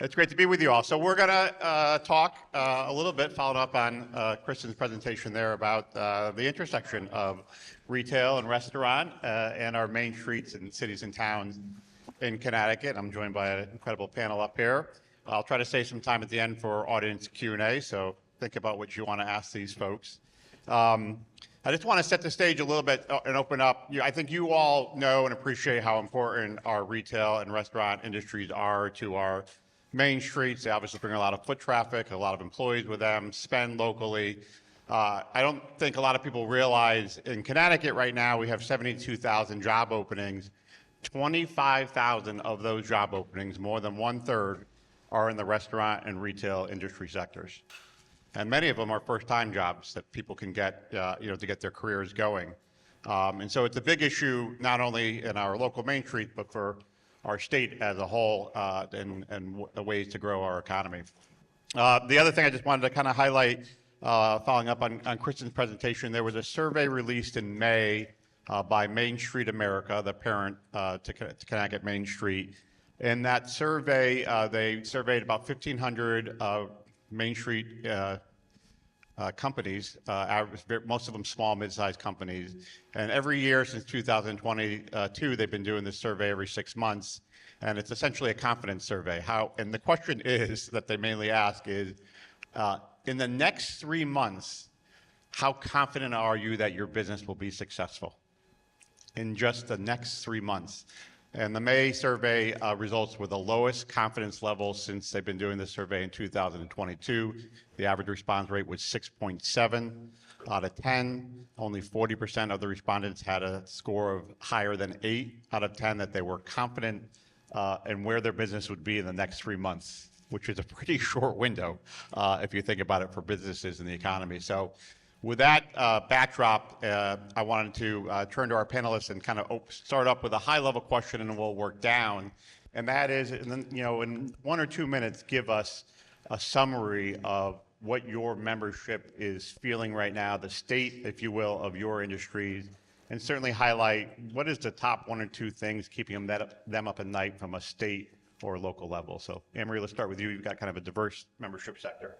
It's great to be with you all. So we're going to talk a little bit, following up on Kristen's presentation there about the intersection of retail and restaurant and our main streets and cities and towns in Connecticut. I'm joined by an incredible panel up here. I'll try to save some time at the end for audience Q&A, so think about what you want to ask these folks. I just want to set the stage a little bit and open up. I think you all know and appreciate how important our retail and restaurant industries are to our main streets. They obviously bring a lot of foot traffic, a lot of employees with them, spend locally. I don't think a lot of people realize in Connecticut right now we have 72,000 job openings. 25,000 of those job openings, more than 1/3, are in the restaurant and retail industry sectors. And many of them are first-time jobs that people can get, to get their careers going. And so it's a big issue, not only in our local main street, but for our state as a whole, and the ways to grow our economy. The other thing I just wanted to kind of highlight, following up on Kristen's presentation, there was a survey released in May by Main Street America, the parent to Connecticut Main Street. In that survey, they surveyed about 1,500 Main Street companies, most of them small, mid-sized companies. And every year since 2022, they've been doing this survey every 6 months. And it's essentially a confidence survey. And the question is that they mainly ask is, in the next 3 months, how confident are you that your business will be successful in just the next 3 months? And the May survey results were the lowest confidence level since they've been doing this survey in 2022. The average response rate was 6.7 out of 10. Only 40% of the respondents had a score of higher than 8 out of 10 that they were confident in where their business would be in the next 3 months, which is a pretty short window if you think about it for businesses in the economy. So with that backdrop, I wanted to turn to our panelists and kind of start up with a high-level question, and we'll work down. And that is, in 1 or 2 minutes, give us a summary of what your membership is feeling right now, the state, if you will, of your industries, and certainly highlight what is the top 1 or 2 things keeping them up at night from a state or local level. So, Anne-Marie, let's start with you. You've got kind of a diverse membership sector.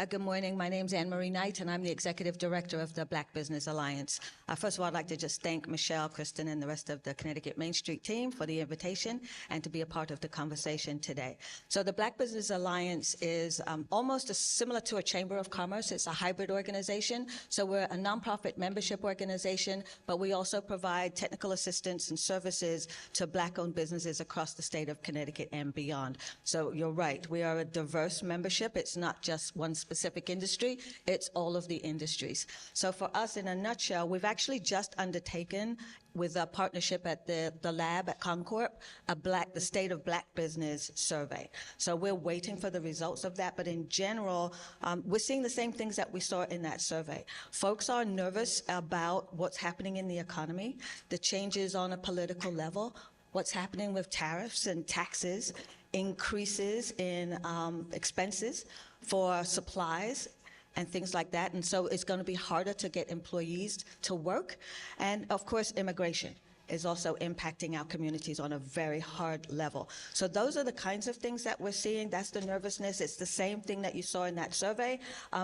Good morning. My name is Anne-Marie Knight, and I'm the Executive Director of the Black Business Alliance. First of all, I'd like to just thank Michelle, Kristen, and the rest of the Connecticut Main Street team for the invitation and to be a part of the conversation today. So the Black Business Alliance is almost similar to a Chamber of Commerce. It's a hybrid organization. So we're a nonprofit membership organization, but we also provide technical assistance and services to Black-owned businesses across the state of Connecticut and beyond. So you're right. We are a diverse membership. It's not just one specific industry, it's all of the industries. So for us, in a nutshell, we've actually just undertaken, with a partnership at the lab at Concorp, the State of Black Business survey. So we're waiting for the results of that, but in general, we're seeing the same things that we saw in that survey. Folks are nervous about what's happening in the economy, the changes on a political level, what's happening with tariffs and taxes, increases in expenses for supplies and things like that. And so it's going to be harder to get employees to work. And of course, immigration is also impacting our communities on a very hard level. So those are the kinds of things that we're seeing. That's the nervousness. It's the same thing that you saw in that survey.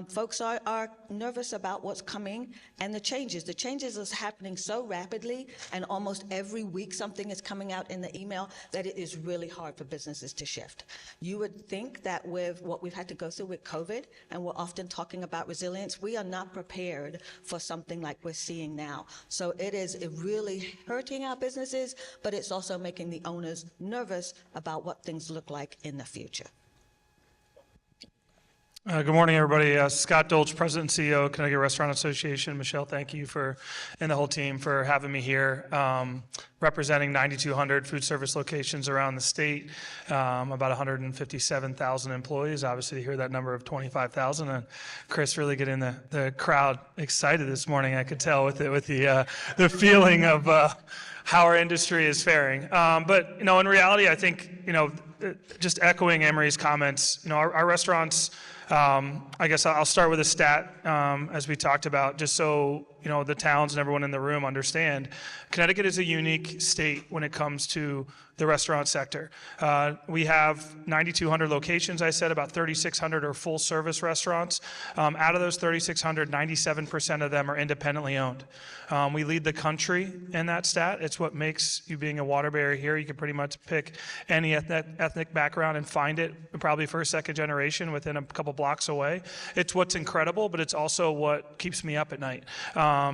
Folks are nervous about what's coming and the changes. The changes is happening so rapidly, and almost every week something is coming out in the email that it is really hard for businesses to shift. You would think that with what we've had to go through with COVID, and we're often talking about resilience, we are not prepared for something like we're seeing now. So it is really hurting our businesses, but it's also making the owners nervous about what things look like in the future. Good morning, everybody. Scott Dolch, President and CEO of Connecticut Restaurant Association. Michelle, thank you and the whole team for having me here. Representing 9,200 food service locations around the state, about 157,000 employees. Obviously, you hear that number of 25,000, and Chris really getting the crowd excited this morning. I could tell with the feeling of how our industry is faring. But in reality, I think just echoing Anne-Marie's comments, our restaurants. I guess I'll start with a stat, as we talked about, just so the towns and everyone in the room understand, Connecticut is a unique state when it comes to the restaurant sector. We have 9,200 locations, I said, about 3,600 are full service restaurants. Out of those 3,600, 97% of them are independently owned. We lead the country in that stat. It's what makes you being a Waterbury here. You can pretty much pick any ethnic background and find it, probably first, second generation within a couple blocks away. It's what's incredible, but it's also what keeps me up at night.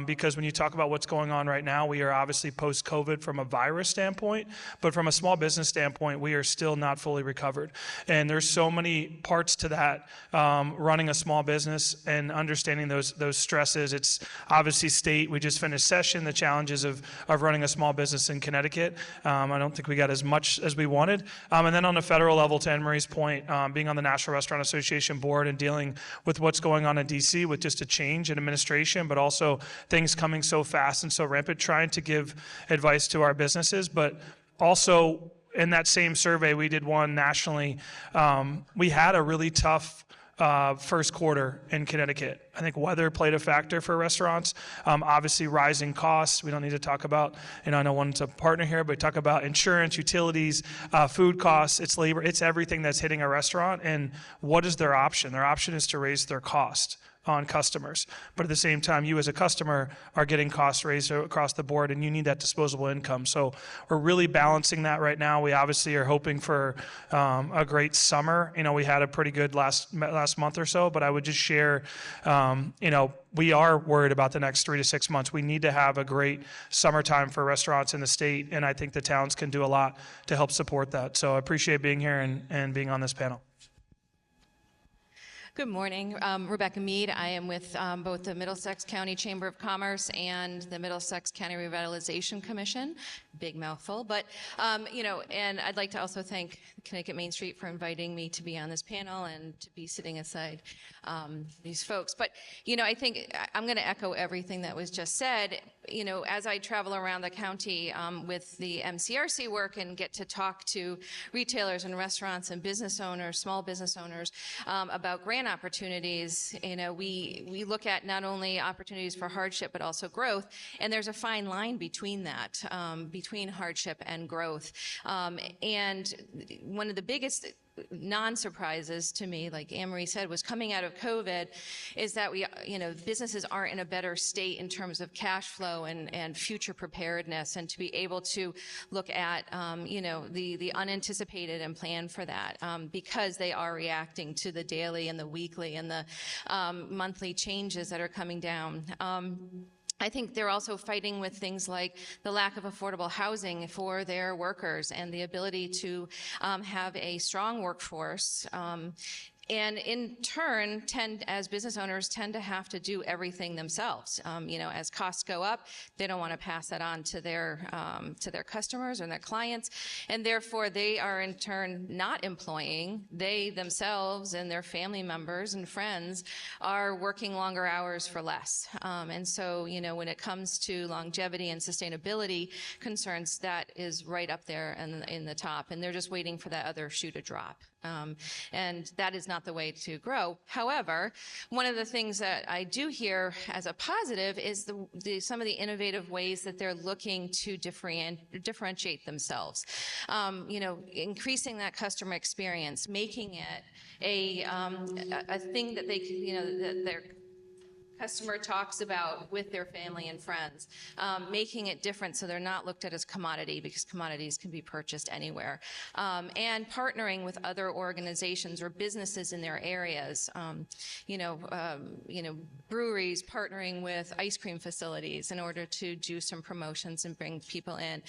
Because when you talk about what's going on right now, we are obviously post-COVID from a virus standpoint, but from a small business standpoint, we are still not fully recovered. And there's so many parts to that, running a small business and understanding those stresses. It's obviously state. We just finished session, the challenges of running a small business in Connecticut. I don't think we got as much as we wanted. And then on the federal level, to Anne Marie's point, being on the National Restaurant Association board and dealing with what's going on in DC with just a change in administration, but also things coming so fast and so rampant, trying to give advice to our businesses, but also in that same survey, we did one nationally. We had a really tough first quarter in Connecticut. I think weather played a factor for restaurants. Obviously, rising costs. We don't need to talk about, I know one's a partner here, but talk about insurance, utilities, food costs, it's labor, it's everything that's hitting a restaurant. And what is their option? Their option is to raise their cost on customers. But at the same time, you as a customer are getting costs raised across the board, and you need that disposable income. So we're really balancing that right now. We obviously are hoping for a great summer. We had a pretty good last month or so, but I would just share, we are worried about the next 3 to 6 months. We need to have a great summertime for restaurants in the state, and I think the towns can do a lot to help support that. So I appreciate being here and being on this panel. Good morning. Rebecca Mead. I am with both the Middlesex County Chamber of Commerce and the Middlesex County Revitalization Commission. Big mouthful, but, and I'd like to also thank Connecticut Main Street for inviting me to be on this panel and to be sitting aside these folks. But, I think I'm going to echo everything that was just said. As I travel around the county with the MCRC work and get to talk to retailers and restaurants and business owners, small business owners, about grant opportunities, we look at not only opportunities for hardship, but also growth. And there's a fine line between that, between hardship and growth. And one of the biggest non-surprises to me, like Anne Marie said, was coming out of COVID, is that businesses aren't in a better state in terms of cash flow and future preparedness, and to be able to look at, the unanticipated and plan for that, because they are reacting to the daily and the weekly and the monthly changes that are coming down. I think they're also fighting with things like the lack of affordable housing for their workers and the ability to have a strong workforce. And in turn, as business owners, tend to have to do everything themselves. As costs go up, they don't want to pass that on to their customers and their clients, and therefore they are in turn not employing. They themselves and their family members and friends are working longer hours for less. And so, when it comes to longevity and sustainability concerns, that is right up there in the top, and they're just waiting for that other shoe to drop. And that is not the way to grow. However, one of the things that I do hear as a positive is some of the innovative ways that they're looking to differentiate themselves. Increasing that customer experience, making it a thing that they can, that their customer talks about with their family and friends, making it different so they're not looked at as commodity, because commodities can be purchased anywhere, and partnering with other organizations or businesses in their areas, breweries partnering with ice cream facilities in order to do some promotions and bring people in.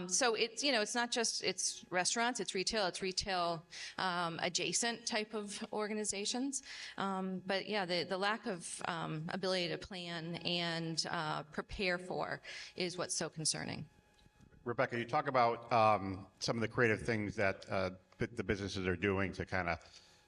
So it's not just, it's restaurants, it's retail adjacent type of organizations. But yeah, the lack of ability to plan and prepare for is what's so concerning. Rebecca, you talk about some of the creative things that the businesses are doing to kind of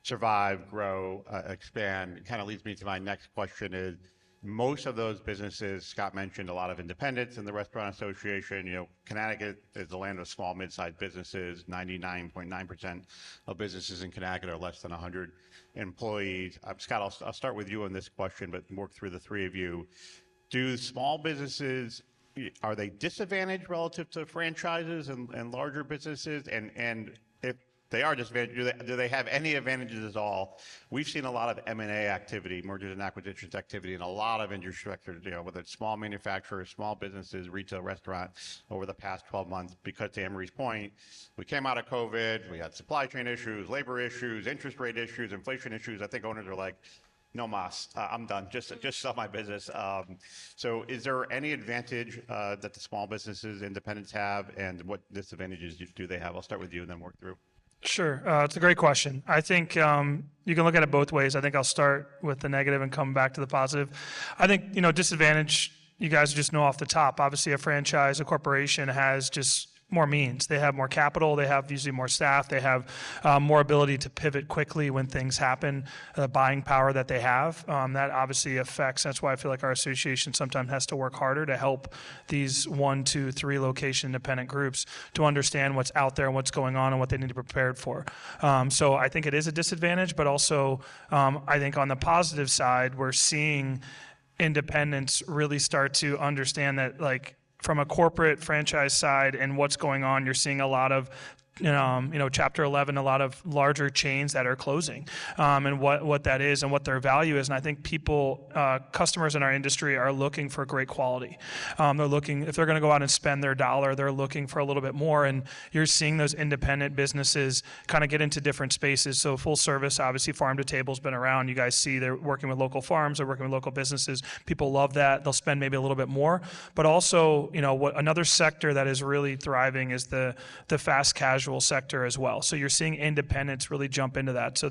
survive, grow, expand. It kind of leads me to my next question is, most of those businesses, Scott mentioned a lot of independents in the Restaurant Association. Connecticut is the land of small, mid-sized businesses. 99.9% of businesses in Connecticut are less than 100 employees. Scott, I'll start with you on this question, but work through the three of you. do small businesses, are they disadvantaged relative to franchises and larger businesses? And if they are disadvantaged, do they have any advantages at all? We've seen a lot of M&A activity, mergers and acquisitions activity, in a lot of industry sectors, whether it's small manufacturers, small businesses, retail, restaurants, over the past 12 months, because to Anne-Marie's point, we came out of COVID, we had supply chain issues, labor issues, interest rate issues, inflation issues. I think owners are like, no mas, I'm done. Just sell my business. So is there any advantage that the small businesses, independents have, and what disadvantages do they have? I'll start with you and then work through. Sure. It's a great question. I think you can look at it both ways. I think I'll start with the negative and come back to the positive. I think, disadvantage, you guys just know off the top. Obviously, a franchise, a corporation has just more means. They have more capital. They have usually more staff. They have more ability to pivot quickly when things happen, the buying power that they have. That obviously affects, that's why I feel like our association sometimes has to work harder to help these 1, 2, 3 location independent groups to understand what's out there and what's going on and what they need to be prepared for. So I think it is a disadvantage, but also I think on the positive side, we're seeing independents really start to understand that, like, from a corporate franchise side and what's going on, you're seeing a lot of Chapter 11, a lot of larger chains that are closing, and what that is and what their value is. And I think customers in our industry are looking for great quality. They're looking, if they're going to go out and spend their dollar, they're looking for a little bit more. And you're seeing those independent businesses kind of get into different spaces. So full service, obviously, farm to table's been around. You guys see they're working with local farms, they're working with local businesses. People love that. They'll spend maybe a little bit more. But also, what another sector that is really thriving is the fast casual sector as well. So you're seeing independents really jump into that. So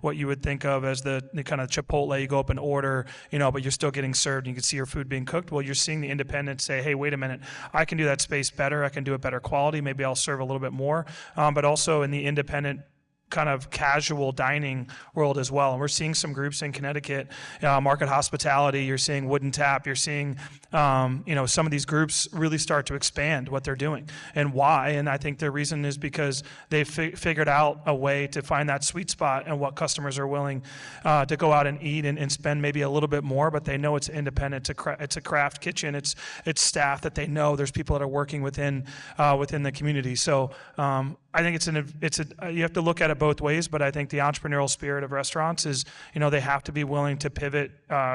what you would think of as the kind of Chipotle, you go up and order, but you're still getting served and you can see your food being cooked. Well, you're seeing the independents say, hey, wait a minute, I can do that space better. I can do it better quality. Maybe I'll serve a little bit more. But also in the independent kind of casual dining world as well. And we're seeing some groups in Connecticut, Market Hospitality, you're seeing Wooden Tap, you're seeing, some of these groups really start to expand what they're doing. And why? And I think the reason is because they've figured out a way to find that sweet spot and what customers are willing to go out and eat and spend maybe a little bit more, but they know it's independent, it's a craft kitchen, it's staff that they know, there's people that are working within the community. So I think you have to look at it both ways, but I think the entrepreneurial spirit of restaurants is, they have to be willing to pivot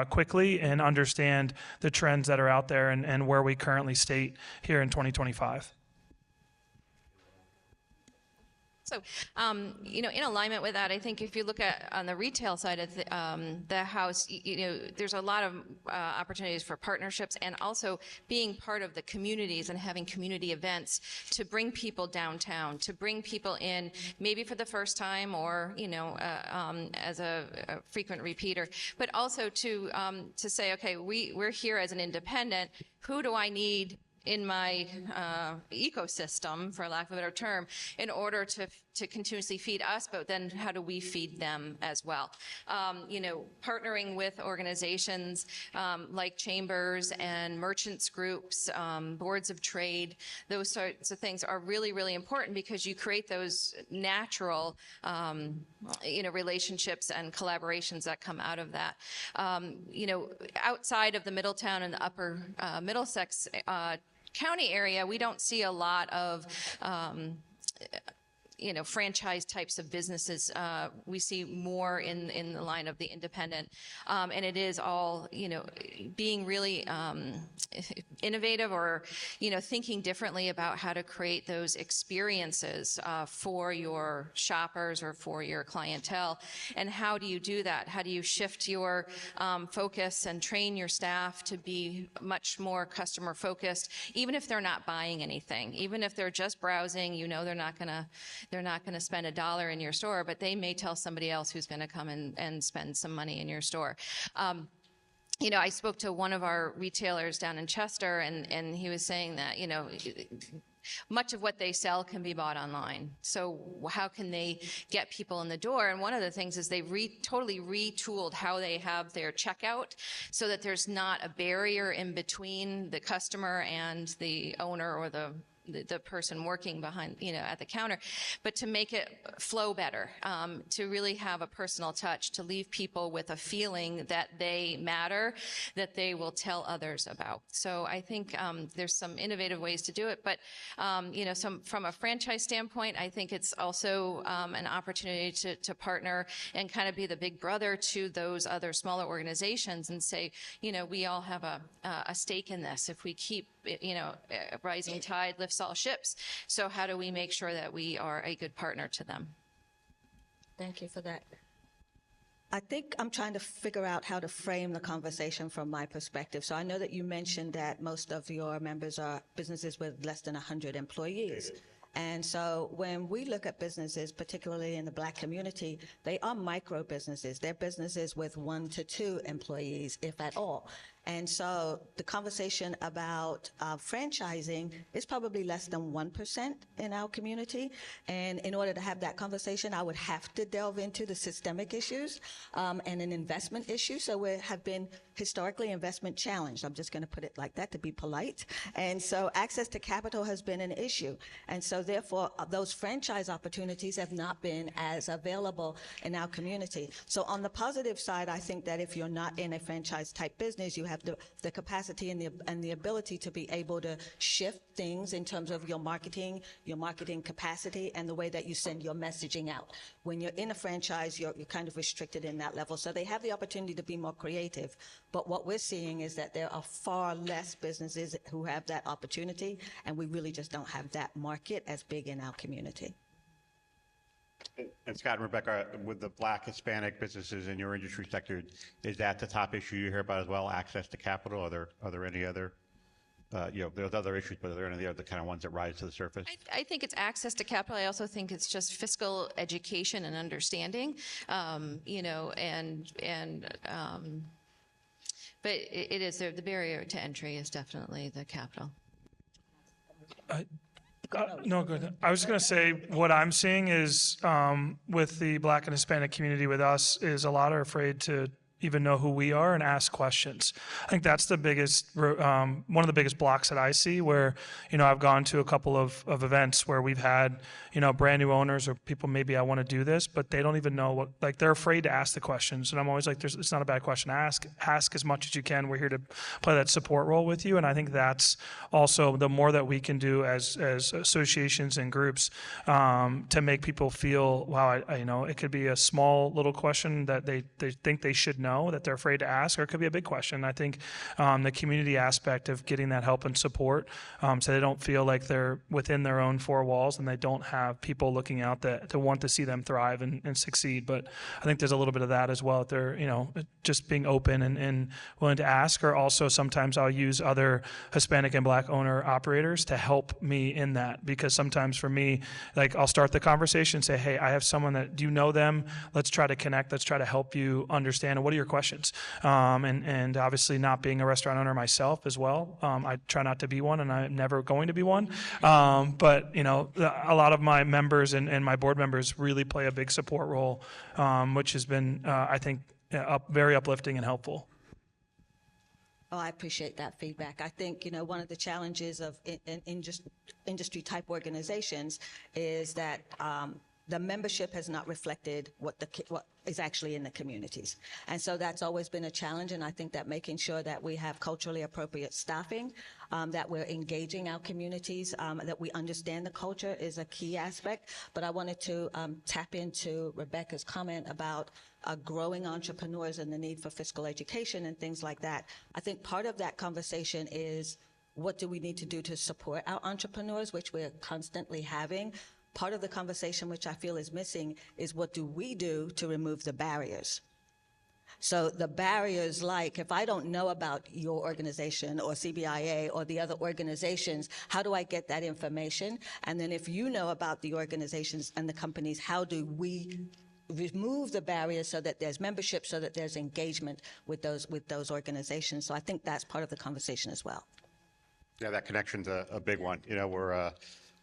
quickly and understand the trends that are out there and where we currently state here in 2025. So, in alignment with that, I think if you look at on the retail side of the house, there's a lot of opportunities for partnerships and also being part of the communities and having community events to bring people downtown, to bring people in maybe for the first time or, as a frequent repeater, but also to say, okay, we're here as an independent. Who do I need in my ecosystem, for lack of a better term, in order to continuously feed us, but then how do we feed them as well? Partnering with organizations like chambers and merchants groups, boards of trade, those sorts of things are really, really important because you create those natural, relationships and collaborations that come out of that. Outside of the Middletown and the upper Middlesex County area, we don't see a lot of franchise types of businesses. We see more in the line of the independent, and it is all being really innovative or thinking differently about how to create those experiences for your shoppers or for your clientele. And how do you do that? How do you shift your focus and train your staff to be much more customer focused, even if they're not buying anything, even if they're just browsing? They're not going to spend $1 in your store, but they may tell somebody else who's going to come and spend some money in your store. I spoke to one of our retailers down in Chester, and he was saying that, much of what they sell can be bought online. So how can they get people in the door? And one of the things is they totally retooled how they have their checkout so that there's not a barrier in between the customer and the owner or the the person working behind, at the counter, but to make it flow better, to really have a personal touch, to leave people with a feeling that they matter, that they will tell others about. So I think there's some innovative ways to do it, but from a franchise standpoint, I think it's also an opportunity to partner and kind of be the big brother to those other smaller organizations and say, we all have a stake in this. If we keep, rising tide lifts all ships. So how do we make sure that we are a good partner to them? Thank you for that. I think I'm trying to figure out how to frame the conversation from my perspective. So I know that you mentioned that most of your members are businesses with less than 100 employees. And so when we look at businesses, particularly in the Black community, they are micro businesses. They're businesses with 1 to 2 employees, if at all. And so the conversation about franchising is probably less than 1% in our community. And in order to have that conversation, I would have to delve into the systemic issues and an investment issue. So we have been historically investment challenged. I'm just going to put it like that to be polite. And so access to capital has been an issue. And so therefore, those franchise opportunities have not been as available in our community. So on the positive side, I think that if you're not in a franchise type business, you have the capacity and the ability to be able to shift things in terms of your marketing capacity and the way that you send your messaging out. When you're in a franchise, you're kind of restricted in that level. So they have the opportunity to be more creative. But what we're seeing is that there are far less businesses who have that opportunity, and we really just don't have that market as big in our community. And Scott and Rebecca, with the Black Hispanic businesses in your industry sector, is that the top issue you hear about as well? Access to capital? Are there any other, there's other issues, but are there any other kind of ones that rise to the surface? I think it's access to capital. I also think it's just fiscal education and understanding, but it is the barrier to entry is definitely the capital. No, good. I was going to say what I'm seeing is with the Black and Hispanic community with us is a lot are afraid to even know who we are and ask questions. I think that's the biggest, one of the biggest blocks that I see where, I've gone to a couple of events where we've had, brand new owners or people, maybe I want to do this, but they don't even know what, like they're afraid to ask the questions. And I'm always like, it's not a bad question to ask as much as you can. We're here to play that support role with you. And I think that's also the more that we can do as associations and groups to make people feel, wow, it could be a small little question that they think they should know that they're afraid to ask, or it could be a big question. I think the community aspect of getting that help and support so they don't feel like they're within their own four walls and they don't have people looking out to want to see them thrive and succeed. But I think there's a little bit of that as well. If they're, just being open and willing to ask, or also sometimes I'll use other Hispanic and Black owner operators to help me in that, because sometimes for me, like I'll start the conversation and say, hey, I have someone that, do you know them? Let's try to connect. Let's try to help you understand. And what are your questions? And obviously not being a restaurant owner myself as well. I try not to be one, and I'm never going to be one. But a lot of my members and my board members really play a big support role, which has been, I think, very uplifting and helpful. Oh, I appreciate that feedback. I think, one of the challenges of industry type organizations is that the membership has not reflected what is actually in the communities. And so that's always been a challenge. And I think that making sure that we have culturally appropriate staffing, that we're engaging our communities, that we understand the culture is a key aspect. But I wanted to tap into Rebecca's comment about growing entrepreneurs and the need for fiscal education and things like that. I think part of that conversation is what do we need to do to support our entrepreneurs, which we're constantly having. Part of the conversation, which I feel is missing, is what do we do to remove the barriers? So the barriers, like if I don't know about your organization or CBIA or the other organizations, how do I get that information? And then if you know about the organizations and the companies, how do we remove the barriers so that there's membership, so that there's engagement with those organizations? So I think that's part of the conversation as well. Yeah, that connection's a big one.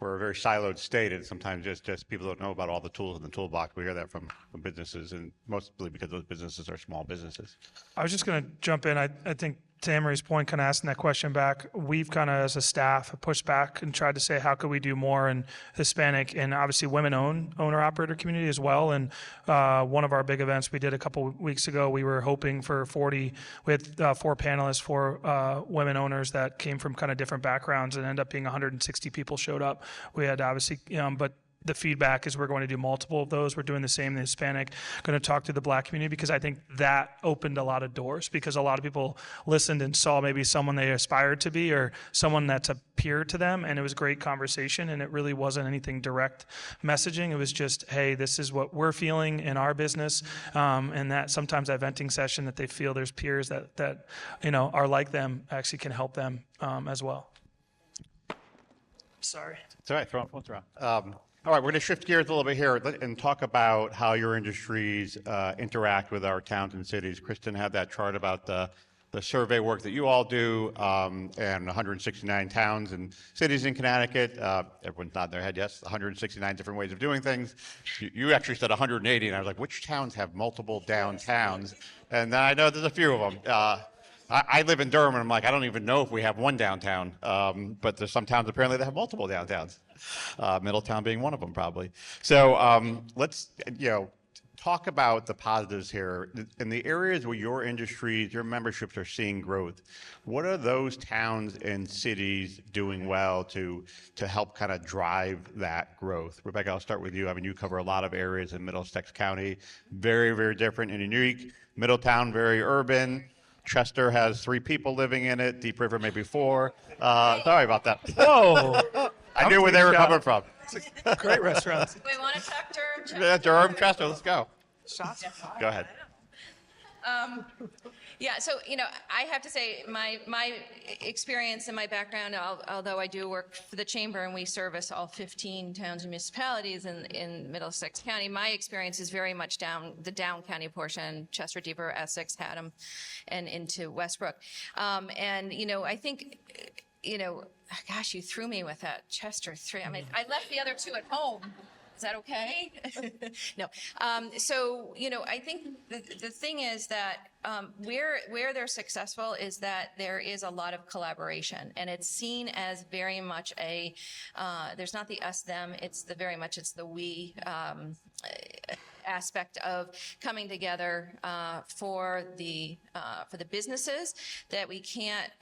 We're a very siloed state, and sometimes just people don't know about all the tools in the toolbox. We hear that from businesses, and mostly because those businesses are small businesses. I was just going to jump in. I think to Anne-Marie's point, kind of asking that question back, we've kind of, as a staff, pushed back and tried to say, how could we do more in Hispanic and obviously women-owned owner-operator community as well. And one of our big events we did a couple weeks ago, we were hoping for 40, we had 4 panelists, 4 women owners that came from kind of different backgrounds, and ended up being 160 people showed up. We had obviously, but the feedback is we're going to do multiple of those. We're doing the same in the Hispanic, going to talk to the Black community, because I think that opened a lot of doors, because a lot of people listened and saw maybe someone they aspired to be or someone that's a peer to them, and it was great conversation, and it really wasn't anything direct messaging. It was just, hey, this is what we're feeling in our business, and that sometimes that venting session that they feel there's peers that are like them actually can help them as well. Sorry. It's all right, throw it around. All right, we're going to shift gears a little bit here and talk about how your industries interact with our towns and cities. Kristen had that chart about the survey work that you all do, and 169 towns and cities in Connecticut. Everyone's nodding their head, yes, 169 different ways of doing things. You actually said 180, and I was like, which towns have multiple downtowns? And then I know there's a few of them. I live in Durham, and I'm like, I don't even know if we have one downtown, but there's some towns apparently that have multiple downtowns. Middletown being one of them, probably. So let's, talk about the positives here. In the areas where your industries, your memberships are seeing growth, what are those towns and cities doing well to help kind of drive that growth? Rebecca, I'll start with you. I mean, you cover a lot of areas in Middlesex County, very, very different and unique. Middletown, very urban. Chester has 3 people living in it. Deep River, maybe 4. Sorry about that. Whoa. I knew where they were coming from. Great restaurants. We want to check Durham. Yeah, Durham, Chester, let's go. Shots. Go ahead. Yeah, so, I have to say my experience and my background, although I do work for the Chamber and we service all 15 towns and municipalities in Middlesex County, my experience is very much the down county portion, Chester, Deep River, Essex, Haddam, and into Westbrook. I think, gosh, you threw me with that Chester 3. I mean, I left the other 2 at home. Is that okay? No. I think the thing is that where they're successful is that there is a lot of collaboration, and it's seen as very much there's not the us, them, it's the we aspect of coming together for the businesses, that we can't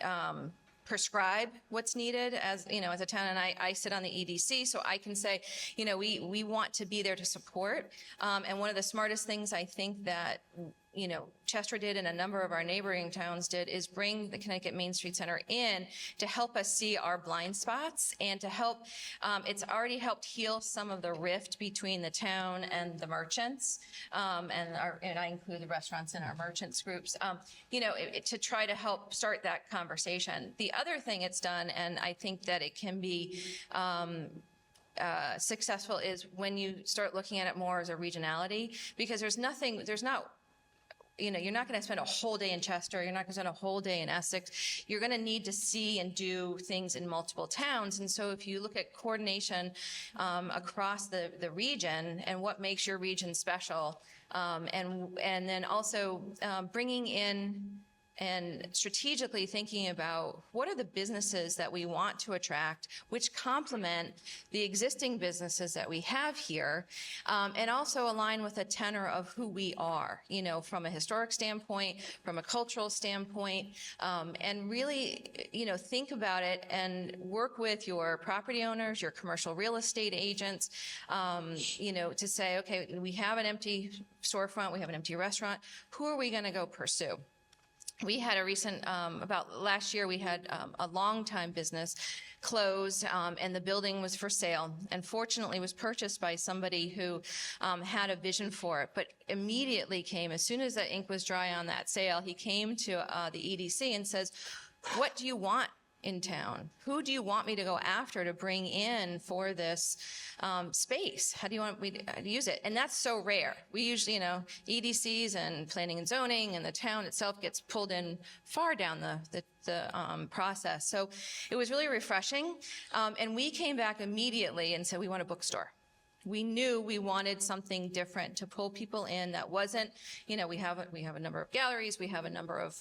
prescribe what's needed as a town, and I sit on the EDC, so I can say, we want to be there to support. And one of the smartest things I think that Chester did and a number of our neighboring towns did is bring the Connecticut Main Street Center in to help us see our blind spots and to help, it's already helped heal some of the rift between the town and the merchants, and I include the restaurants in our merchants groups, to try to help start that conversation. The other thing it's done, and I think that it can be successful, is when you start looking at it more as a regionality, because you're not going to spend a whole day in Chester. You're not going to spend a whole day in Essex. You're going to need to see and do things in multiple towns. And so if you look at coordination across the region and what makes your region special, and then also bringing in and strategically thinking about what are the businesses that we want to attract, which complement the existing businesses that we have here, and also align with a tenor of who we are, from a historic standpoint, from a cultural standpoint, and really, think about it and work with your property owners, your commercial real estate agents, to say, okay, we have an empty storefront, we have an empty restaurant, who are we going to go pursue? We had a recent, about last year, we had a long-time business close, and the building was for sale, and fortunately was purchased by somebody who had a vision for it, but immediately came, as soon as the ink was dry on that sale, he came to the EDC and says, what do you want in town? Who do you want me to go after to bring in for this space? How do you want me to use it? And that's so rare. We usually, EDCs and planning and zoning and the town itself gets pulled in far down the process. So it was really refreshing. And we came back immediately and said, we want a bookstore. we knew we wanted something different to pull people in that wasn't, we have a number of galleries, we have a number of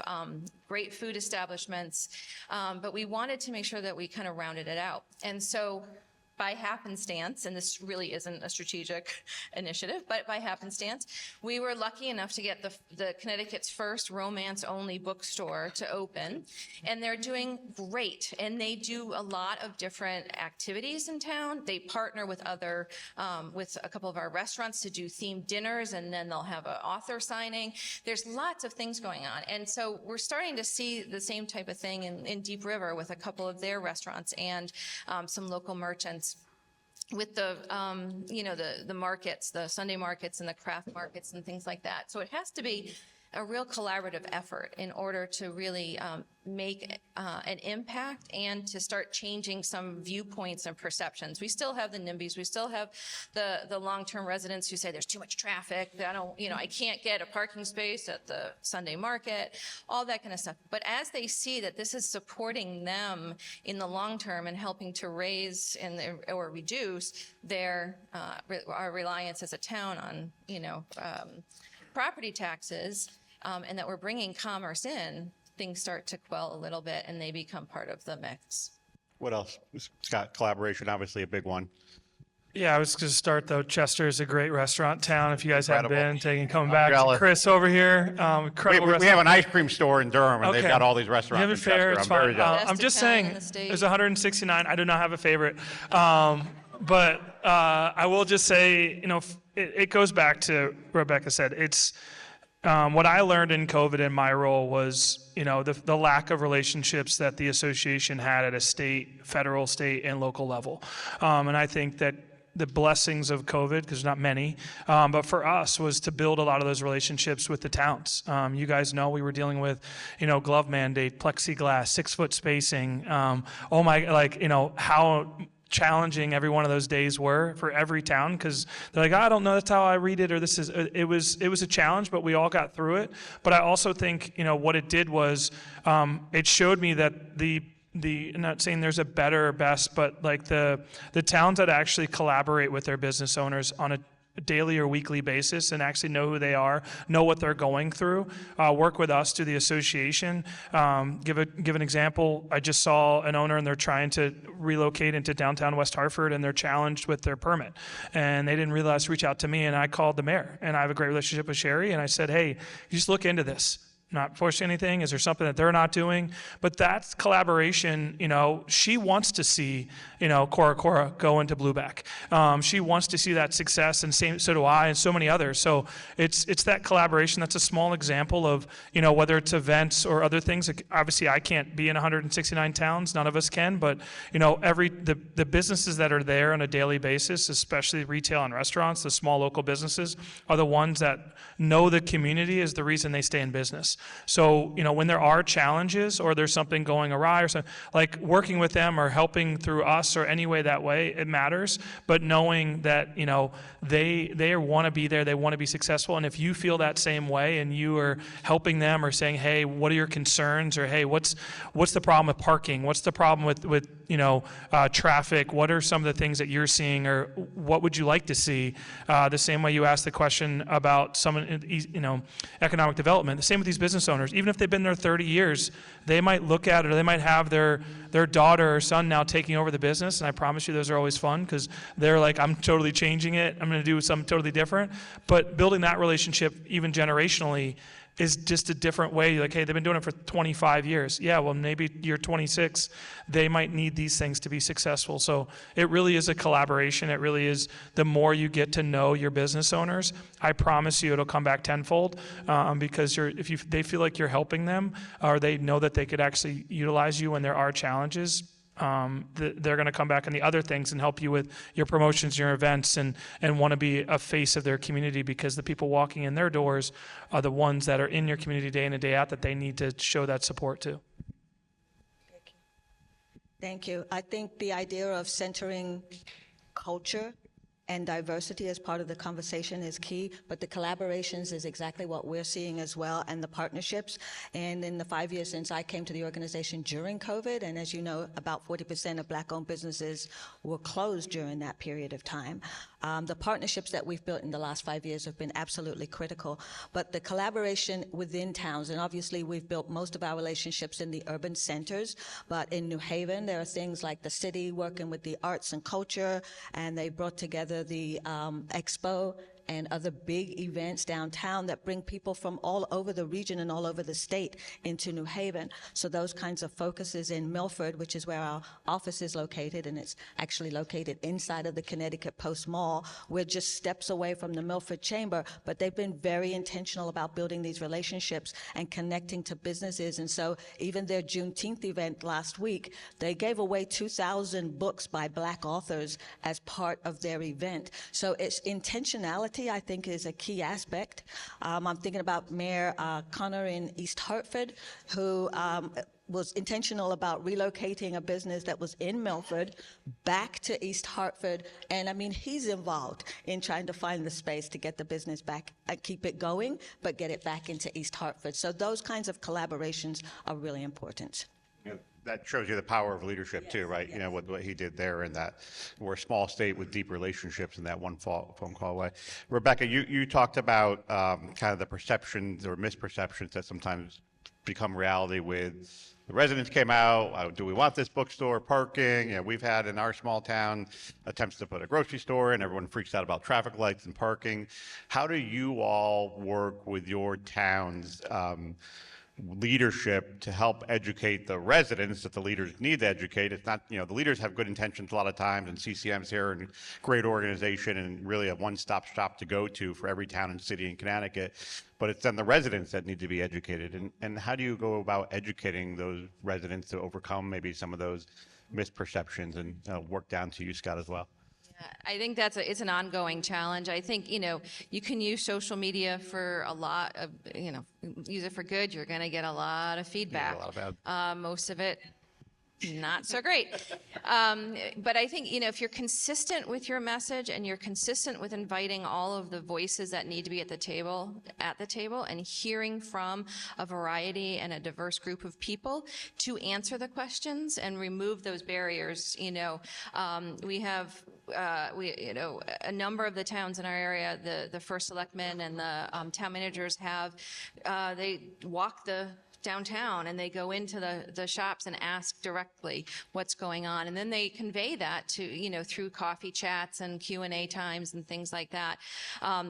great food establishments, but we wanted to make sure that we kind of rounded it out. And so by happenstance, and this really isn't a strategic initiative, but by happenstance, we were lucky enough to get the Connecticut's first romance-only bookstore to open, and they're doing great. And they do a lot of different activities in town. They partner with with a couple of our restaurants to do themed dinners, and then they'll have an author signing. There's lots of things going on, and so we're starting to see the same type of thing in Deep River with a couple of their restaurants and some local merchants. With the markets, the Sunday markets and the craft markets and things like that. So it has to be a real collaborative effort in order to really make an impact and to start changing some viewpoints and perceptions. We still have the NIMBYs. We still have the long-term residents who say there's too much traffic. I can't get a parking space at the Sunday market, all that kind of stuff. But as they see that this is supporting them in the long term and helping to raise or reduce our reliance as a town on, property taxes, and that we're bringing commerce in, things start to quell a little bit and they become part of the mix. What else? Scott, collaboration, obviously a big one. Yeah, I was going to start though. Chester is a great restaurant town. If you guys haven't Incredible. coming back. jealous. Chris over here, incredible We restaurant. have an ice cream store in Durham, and they've Okay. got all these You restaurants have in it fair, Chester. it's I'm very fine. jealous. I'm just Italian saying, in the state. there's 169. I do not have a favorite. But I will just say, it goes back to what Rebecca said. It's what I learned in COVID in my role was, the lack of relationships that the association had at a federal, state, and local level. And I think that the blessings of COVID, because there's not many, but for us was to build a lot of those relationships with the towns. You guys know we were dealing with, glove mandate, plexiglass, 6-foot spacing. How challenging every one of those days were for every town, because they're like, I don't know, that's how I read it, or this is, it was a challenge, but we all got through it. But I also think, what it did was, it showed me that I'm not saying there's a better or best, but like the towns that actually collaborate with their business owners on a daily or weekly basis and actually know who they are, know what they're going through, work with us through the association. Give an example. I just saw an owner and they're trying to relocate into downtown West Hartford and they're challenged with their permit. And they didn't realize to reach out to me, and I called the mayor, and I have a great relationship with Sherry, and I said, hey, you just look into this. Not forcing anything. Is there something that they're not doing? But that's collaboration. She wants to see, Cora go into Blueback. She wants to see that success, and so do I, and so many others. So it's that collaboration. That's a small example of, whether it's events or other things. Obviously, I can't be in 169 towns. None of us can. But the businesses that are there on a daily basis, especially retail and restaurants, the small local businesses, are the ones that know the community is the reason they stay in business. So, when there are challenges or there's something going awry or something, like working with them or helping through us or any way that way, it matters. But knowing that, they want to be there, they want to be successful. And if you feel that same way and you are helping them or saying, hey, what are your concerns? Or, hey, what's the problem with parking? What's the problem with traffic? What are some of the things that you're seeing, or what would you like to see? The same way you asked the question about economic development, the same with these business owners. Even if they've been there 30 years, they might look at it, or they might have their daughter or son now taking over the business. And I promise you those are always fun, because they're like, I'm totally changing it. I'm going to do something totally different. But building that relationship, even generationally, is just a different way. Like, hey, they've been doing it for 25 years. Yeah, well, maybe you're 26. They might need these things to be successful. So it really is a collaboration. It really is. The more you get to know your business owners, I promise you it'll come back tenfold, because if they feel like you're helping them, or they know that they could actually utilize you when there are challenges, they're going to come back on the other things and help you with your promotions, your events, and want to be a face of their community, because the people walking in their doors are the ones that are in your community day in and day out that they need to show that support to. Thank you. I think the idea of centering culture and diversity as part of the conversation is key, but the collaborations is exactly what we're seeing as well, and the partnerships. And in the 5 years since I came to the organization during COVID, and as you know, about 40% of Black-owned businesses were closed during that period of time, The partnerships that we've built in the last 5 years have been absolutely critical, but the collaboration within towns, and obviously we've built most of our relationships in the urban centers, but in New Haven, there are things like the city working with the arts and culture, and they brought together the Expo and other big events downtown that bring people from all over the region and all over the state into New Haven. So those kinds of focuses in Milford, which is where our office is located, and it's actually located inside of the Connecticut Post Mall. We're just steps away from the Milford Chamber, but they've been very intentional about building these relationships and connecting to businesses. And so even their Juneteenth event last week, they gave away 2,000 books by Black authors as part of their event. So it's intentionality, I think, is a key aspect. I'm thinking about Mayor Connor in East Hartford, who was intentional about relocating a business that was in Milford back to East Hartford. And I mean, he's involved in trying to find the space to get the business back and keep it going, but get it back into East Hartford. So those kinds of collaborations are really important. That shows you the power of leadership too, right? You know, what he did there, and that we're a small state with deep relationships in that one phone call away. Rebecca, you talked about kind of the perceptions or misperceptions that sometimes become reality with the residents came out, do we want this bookstore, parking? You know, we've had in our small town attempts to put a grocery store and everyone freaks out about traffic lights and parking. How do you all work with your towns leadership to help educate the residents that the leaders need to educate? It's not, you know, the leaders have good intentions a lot of times, and CCM's here and great organization and really a one-stop shop to go to for every town and city in Connecticut. But it's then the residents that need to be educated. And how do you go about educating those residents to overcome maybe some of those misperceptions and work down to you, Scott, as well? I think it's an ongoing challenge. I think, you know, you can use social media for a lot of, you know, use it for good. You're going to get a lot of feedback. Yeah, a lot of bad. Most of it not so great. But I think, you know, if you're consistent with your message and you're consistent with inviting all of the voices that need to be at the table and hearing from a variety and a diverse group of people to answer the questions and remove those barriers, you know, we have you know, a number of the towns in our area, the first selectmen and the town managers have, they walk the downtown and they go into the shops and ask directly what's going on, and then they convey that to, you know, through coffee chats and Q&A times and things like that,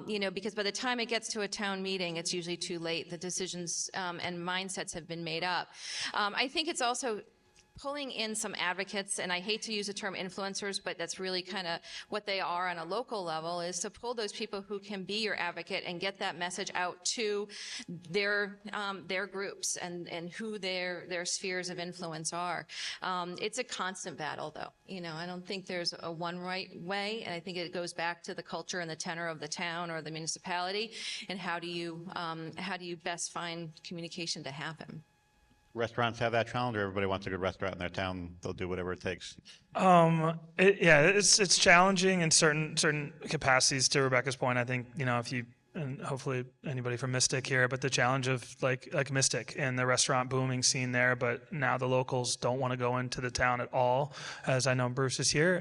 you know, because by the time it gets to a town meeting, it's usually too late. The decisions and mindsets have been made up. I think it's also pulling in some advocates, and I hate to use the term influencers, but that's really kind of what they are on a local level, is to pull those people who can be your advocate and get that message out to their groups and who their spheres of influence are. It's a constant battle, though. You know, I don't think there's a one right way, and I think it goes back to the culture and the tenor of the town or the municipality, and how do you best find communication to happen. Restaurants have that challenge, or everybody wants a good restaurant in their town, they'll do whatever it takes? It's challenging in certain capacities. To Rebecca's point, I think, you know, if you, and hopefully anybody from Mystic here, but the challenge of like Mystic and the restaurant booming scene there, but now the locals don't want to go into the town at all, as I know Bruce is here,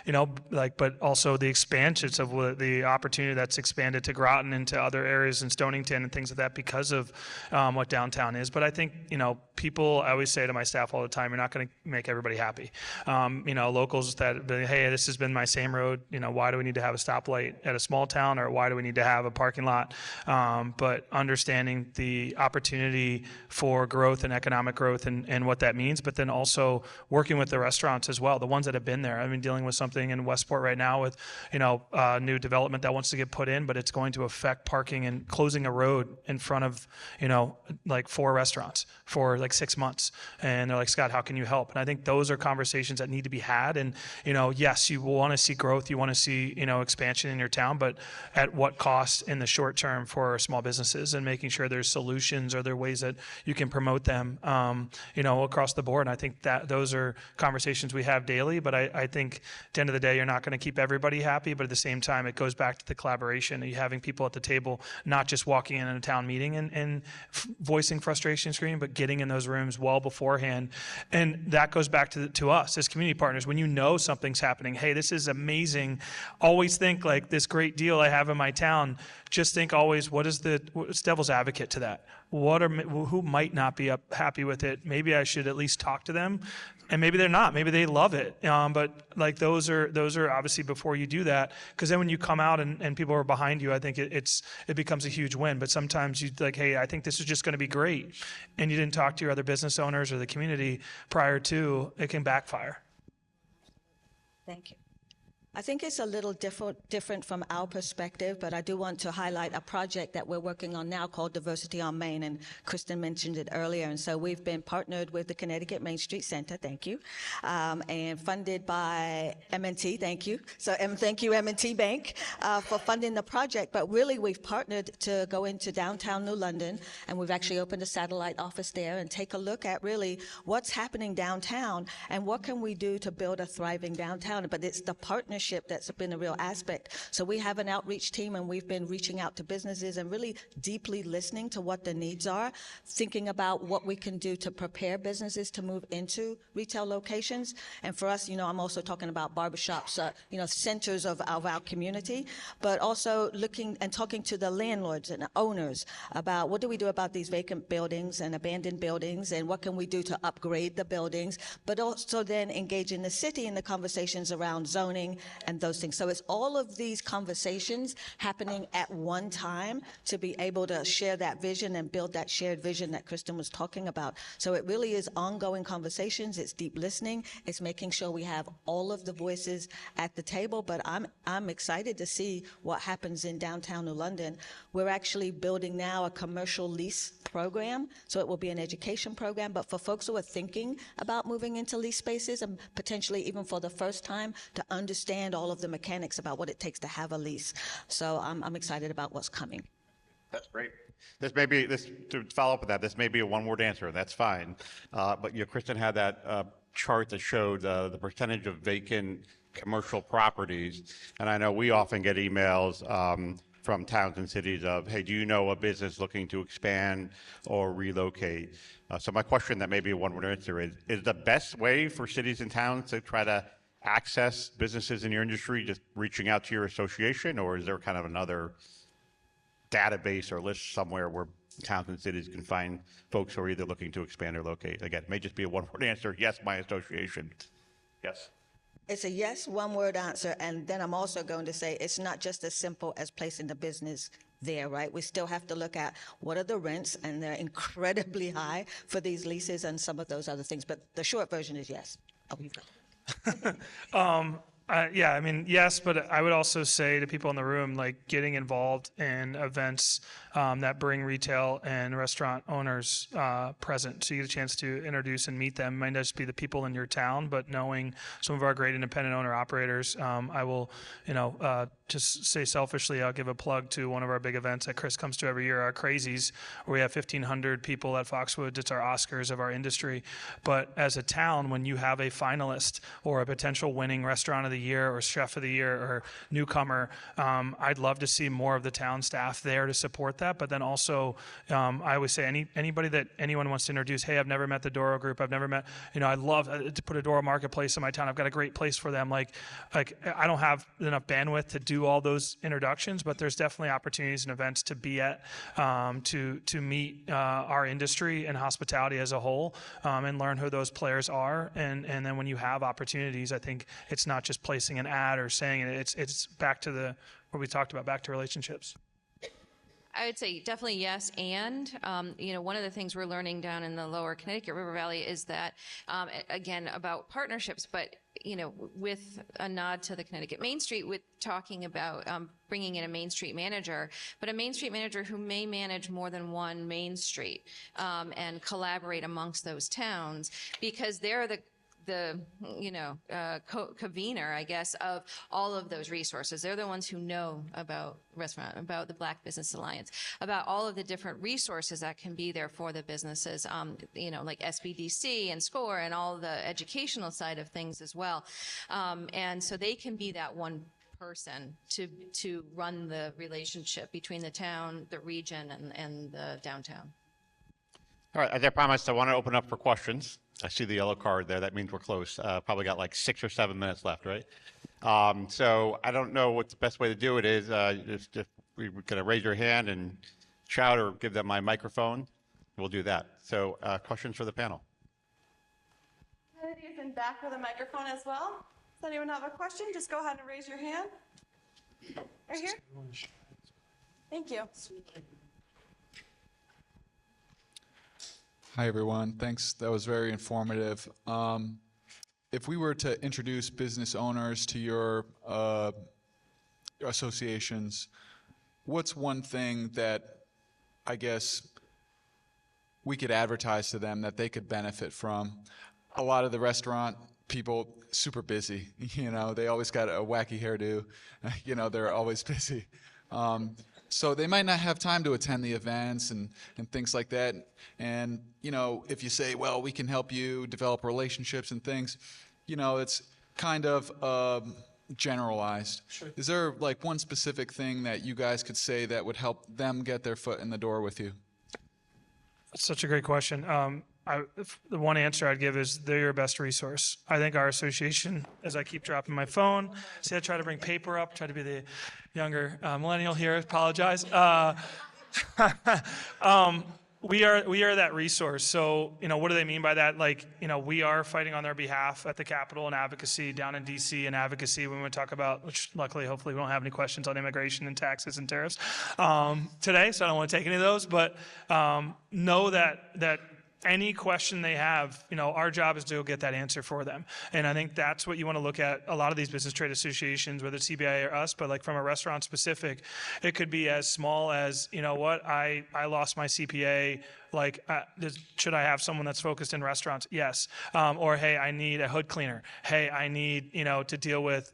you know, like, but also the expansions of the opportunity that's expanded to Groton into other areas in Stonington and things like that because of what downtown is. But I think, you know, people, I always say to my staff all the time, you're not going to make everybody happy. You know, locals that, hey, this has been my same road, you know, why do we need to have a stoplight at a small town, or why do we need to have a parking lot? But understanding the opportunity for growth and economic growth and what that means, but then also working with the restaurants as well, the ones that have been there. I've been dealing with something in Westport right now with, you know, new development that wants to get put in, but it's going to affect parking and closing a road in front of, you know, like 4 restaurants for like 6 months. And they're like, Scott, how can you help? And I think those are conversations that need to be had. And, you know, yes, you want to see growth, you want to see, you know, expansion in your town, but at what cost costs in the short term for small businesses and making sure there's solutions or there are ways that you can promote them, across the board. And I think that those are conversations we have daily, but I think at the end of the day, you're not going to keep everybody happy, but at the same time, it goes back to the collaboration. You having people at the table, not just walking in a town meeting and voicing frustration, screaming, but getting in those rooms well beforehand. And that goes back to us as community partners. When you know something's happening, hey, this is amazing. Always think like this great deal I have in my town. Just think always, what's devil's advocate to that? Who might not be happy with it? Maybe I should at least talk to them, and maybe they're not. Maybe they love it. But like those are obviously before you do that, because then when you come out and people are behind you, I think it becomes a huge win. But sometimes you like, hey, I think this is just going to be great, and you didn't talk to your other business owners or the community prior to, it can backfire. Thank you. I think it's a little different from our perspective, but I do want to highlight a project that we're working on now called Diversity on Main, and Kristen mentioned it earlier. And so we've been partnered with the Connecticut Main Street Center, thank you, and funded by M&T, thank you. So thank you, M&T Bank, for funding the project. But really, we've partnered to go into downtown New London, and we've actually opened a satellite office there and take a look at really what's happening downtown and what can we do to build a thriving downtown. But it's the partnership that's been a real aspect. So we have an outreach team, and we've been reaching out to businesses and really deeply listening to what the needs are, thinking about what we can do to prepare businesses to move into retail locations. And for us, I'm also talking about barbershops, centers of our community, but also looking and talking to the landlords and owners about what do we do about these vacant buildings and abandoned buildings, and what can we do to upgrade the buildings, but also then engage in the city in the conversations around zoning and those things. So it's all of these conversations happening at one time to be able to share that vision and build that shared vision that Kristen was talking about. So it really is ongoing conversations. It's deep listening. It's making sure we have all of the voices at the table. But I'm excited to see what happens in downtown New London. We're actually building now a commercial lease program. So it will be an education program, but for folks who are thinking about moving into lease spaces and potentially even for the first time to understand all of the mechanics about what it takes to have a lease. So I'm excited about what's coming. That's great. To follow up with that, this may be a one-word answer, and that's fine. But Kristen had that chart that showed the percentage of vacant commercial properties, and I know we often get emails from towns and cities of, hey, do you know a business looking to expand or relocate? So my question that may be a one-word answer is the best way for cities and towns to try to access businesses in your industry just reaching out to your association, or is there kind of another database or list somewhere where towns and cities can find folks who are either looking to expand or locate? Again, it may just be a one-word answer. Yes, my association. Yes. It's a yes, one-word answer, and then I'm also going to say it's not just as simple as placing the business there, right? We still have to look at what are the rents, and they're incredibly high for these leases and some of those other things. But the short version is yes. Oh, you've got it. Yes, but I would also say to people in the room, like getting involved in events that bring retail and restaurant owners present, so you get a chance to introduce and meet them. It might not just be the people in your town, but knowing some of our great independent owner operators. I will, just say selfishly, I'll give a plug to one of our big events that Chris comes to every year, our Crazies, where we have 1,500 people at Foxwoods. It's our Oscars of our industry. But as a town, when you have a finalist or a potential winning restaurant of the year or chef of the year or newcomer, I'd love to see more of the town staff there to support that. But then also, I always say anybody that anyone wants to introduce, hey, I've never met the Doro Group. I've never met, I'd love to put a Doro Marketplace in my town. I've got a great place for them. Like I don't have enough bandwidth to do all those introductions, but there's definitely opportunities and events to be at, to meet our industry and hospitality as a whole, and learn who those players are. And then when you have opportunities, I think it's not just placing an ad or saying it. It's back to what we talked about, back to relationships. I would say definitely yes. And, one of the things we're learning down in the lower Connecticut River Valley is that, again, about partnerships, but, with a nod to the Connecticut Main Street, with talking about bringing in a Main Street manager, but a Main Street manager who may manage more than one Main Street, and collaborate amongst those towns, because they're convener, I guess, of all of those resources. They're the ones who know about restaurant, about the Black Business Alliance, about all of the different resources that can be there for the businesses, like SBDC and SCORE and all the educational side of things as well. And so they can be that one person to run the relationship between the town, the region, and the downtown. All right, as I promised, I want to open up for questions. I see the yellow card there. That means we're close. Probably got like 6 or 7 minutes left, right? So I don't know what the best way to do it is. Just we're going to raise your hand and shout or give them my microphone. We'll do that. So questions for the panel? Kennedy is in back with a microphone as well. Does anyone have a question? Just go ahead and raise your hand. Right here. Thank you. Hi, everyone. Thanks. That was very informative. If we were to introduce business owners to your associations, what's one thing that I guess we could advertise to them that they could benefit from? A lot of the restaurant people, super busy. They always got a wacky hairdo. They're always busy. So they might not have time to attend the events and things like that. And, if you say, well, we can help you develop relationships and things, it's kind of generalized. Sure. Is there like one specific thing that you guys could say that would help them get their foot in the door with you? That's such a great question. The one answer I'd give is they're your best resource. I think our association, as I keep dropping my phone, see, I try to bring paper up, try to be the younger millennial here, apologize. We are that resource. So, what do they mean by that? We are fighting on their behalf at the Capitol in advocacy, down in DC in advocacy when we talk about, which luckily, hopefully we don't have any questions on immigration and taxes and tariffs today, so I don't want to take any of those, but know that any question they have, our job is to go get that answer for them. And I think that's what you want to look at. A lot of these business trade associations, whether it's CBIA or us, but from a restaurant specific, it could be as small as, I lost my CPA. Should I have someone that's focused in restaurants? Yes. Or, hey, I need a hood cleaner. Hey, I need, to deal with,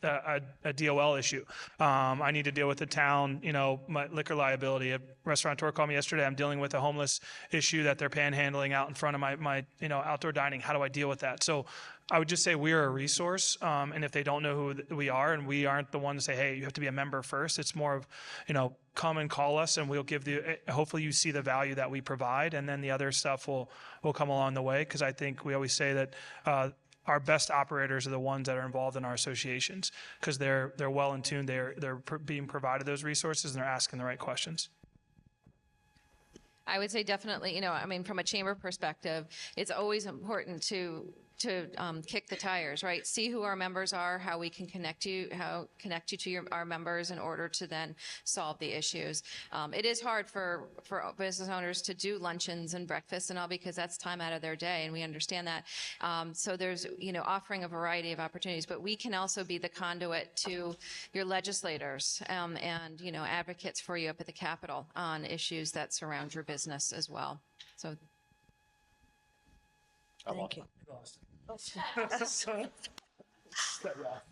a DOL issue. I need to deal with the town, my liquor liability. A restaurateur called me yesterday. I'm dealing with a homeless issue that they're panhandling out in front of my outdoor dining. How do I deal with that? So I would just say we are a resource. And if they don't know who we are, and we aren't the one to say, hey, you have to be a member first. It's more of, come and call us and we'll give you, hopefully you see the value that we provide. And then the other stuff will come along the way. Cause I think we always say that, our best operators are the ones that are involved in our associations because they're well in tune. They're being provided those resources and they're asking the right questions. I would say definitely, from a chamber perspective, it's always important to kick the tires, right? See who our members are, how we can connect you to our members in order to then solve the issues. It is hard for business owners to do luncheons and breakfasts and all because that's time out of their day, and we understand that. So there's, offering a variety of opportunities, but we can also be the conduit to your legislators and, advocates for you up at the Capitol on issues that surround your business as well. So. Thank you.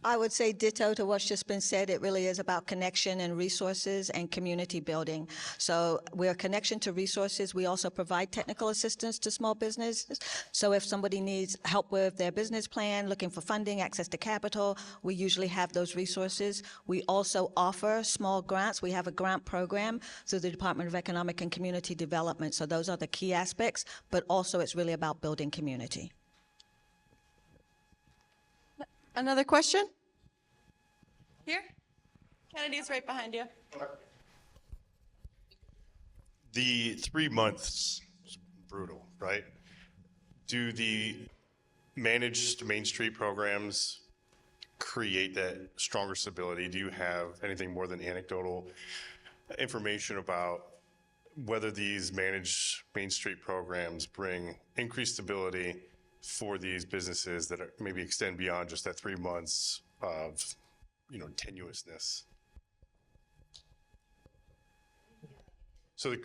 I would say ditto to what's just been said. It really is about connection and resources and community building. So we're a connection to resources. We also provide technical assistance to small businesses. So if somebody needs help with their business plan, looking for funding, access to capital, we usually have those resources. We also offer small grants. We have a grant program through the Department of Economic and Community Development. So those are the key aspects, but also it's really about building community. Another question? Here? Kennedy's right behind you. The 3 months is brutal, right? Do the managed Main Street programs create that stronger stability? Do you have anything more than anecdotal information about whether these managed Main Street programs bring increased stability for these businesses that maybe extend beyond just that 3 months of, tenuousness? So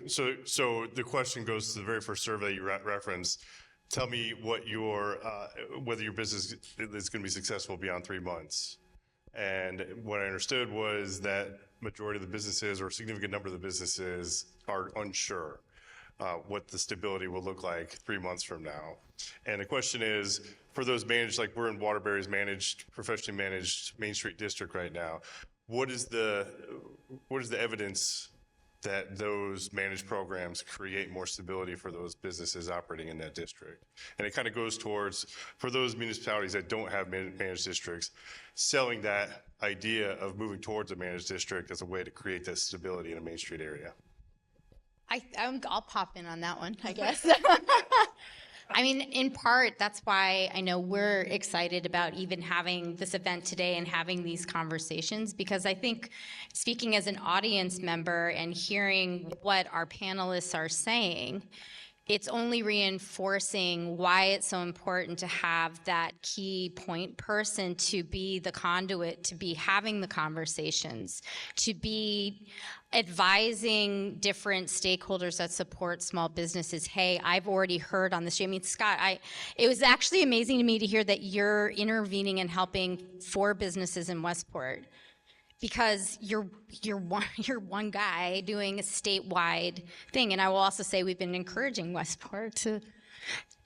the question goes to the very first survey you referenced. tell me what whether your business is going to be successful beyond 3 months. And what I understood was that majority of the businesses or a significant number of the businesses are unsure what the stability will look like 3 months from now. And the question is, for those managed, like we're in Waterbury's professionally managed Main Street district right now, what is the evidence that those managed programs create more stability for those businesses operating in that district? And it kind of goes towards, for those municipalities that don't have managed districts, selling that idea of moving towards a managed district as a way to create that stability in a Main Street area. I'll pop in on that one, I guess. I mean, in part, that's why I know we're excited about even having this event today and having these conversations, because I think speaking as an audience member and hearing what our panelists are saying, it's only reinforcing why it's so important to have that key point person to be the conduit, to be having the conversations, to be advising different stakeholders that support small businesses. Hey, I've already heard on this. I mean, Scott, it was actually amazing to me to hear that you're intervening and helping 4 businesses in Westport, because you're one guy doing a statewide thing. And I will also say we've been encouraging Westport to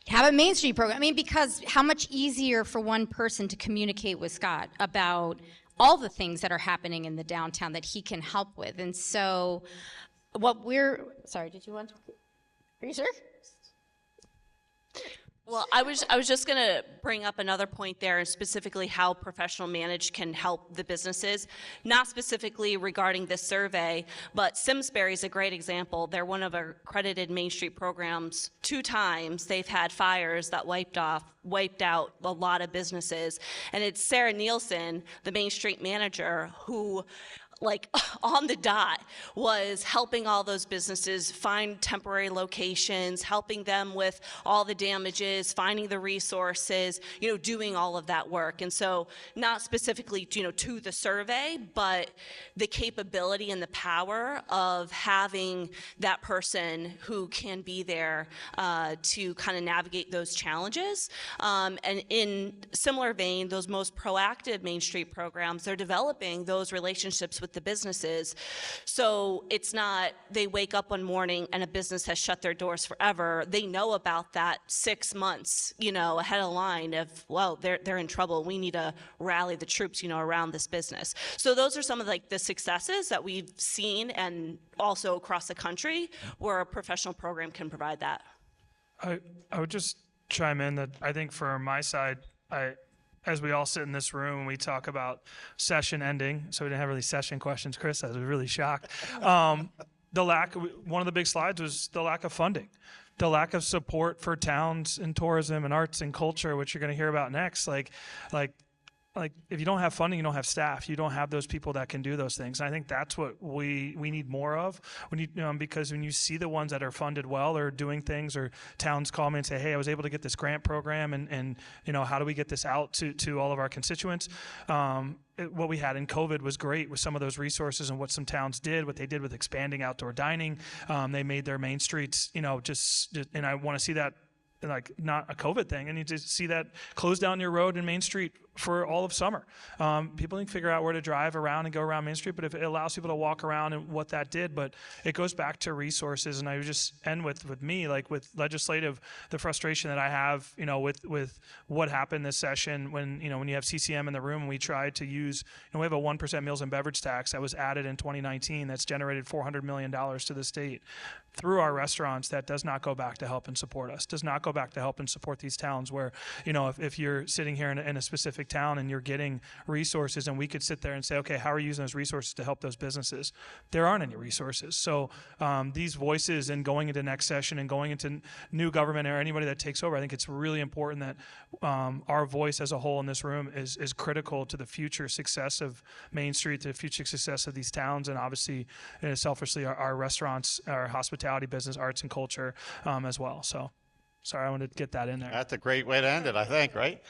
have a Main Street program. I mean, because how much easier for one person to communicate with Scott about all the things that are happening in the downtown that he can help with. And so sorry, did you want to? Are you sure? Well, I was just going to bring up another point there, and specifically how professional managed can help the businesses. Not specifically regarding this survey, but Simsbury is a great example. They're one of our accredited Main Street programs. 2 times they've had fires that wiped out a lot of businesses. And it's Sarah Nielsen, the Main Street manager, who like on the dot was helping all those businesses find temporary locations, helping them with all the damages, finding the resources, doing all of that work. And so not specifically, to the survey, but the capability and the power of having that person who can be there to kind of navigate those challenges. And in similar vein, those most proactive Main Street programs, they're developing those relationships with the businesses. So it's not they wake up one morning and a business has shut their doors forever. They know about that 6 months, ahead of line of, well, they're in trouble. We need to rally the troops, around this business. So those are some of the successes that we've seen, and also across the country where a professional program can provide that. I would just chime in that I think for my side, as we all sit in this room and we talk about session ending, so we didn't have really session questions, Chris, I was really shocked. One of the big slides was the lack of funding, the lack of support for towns in tourism and arts and culture, which you're going to hear about next. Like if you don't have funding, you don't have staff. You don't have those people that can do those things. And I think that's what we need more of. We need, because when you see the ones that are funded well or doing things, or towns call me and say, hey, I was able to get this grant program, and how do we get this out to all of our constituents? What we had in COVID was great with some of those resources, and what some towns did, what they did with expanding outdoor dining. They made their main streets, and I want to see that, not a COVID thing. I need to see that close down your road in Main Street for all of summer. People need to figure out where to drive around and go around Main Street, but if it allows people to walk around, and what that did, but it goes back to resources. And I would just end with me, with legislative, the frustration that I have, with what happened this session when you have CCM in the room, and we tried to use, we have a 1% meals and beverage tax that was added in 2019 that's generated $400 million to the state through our restaurants. That does not go back to help and support us, does not go back to help and support these towns where, if you're sitting here in a specific town and you're getting resources, and we could sit there and say, okay, how are you using those resources to help those businesses? There aren't any resources. So these voices, and going into next session and going into new government or anybody that takes over, I think it's really important that our voice as a whole in this room is critical to the future success of Main Street, to the future success of these towns, and obviously, selfishly, our restaurants, our hospitality business, arts and culture as well. So sorry, I wanted to get that in there. That's a great way to end it, I think, right?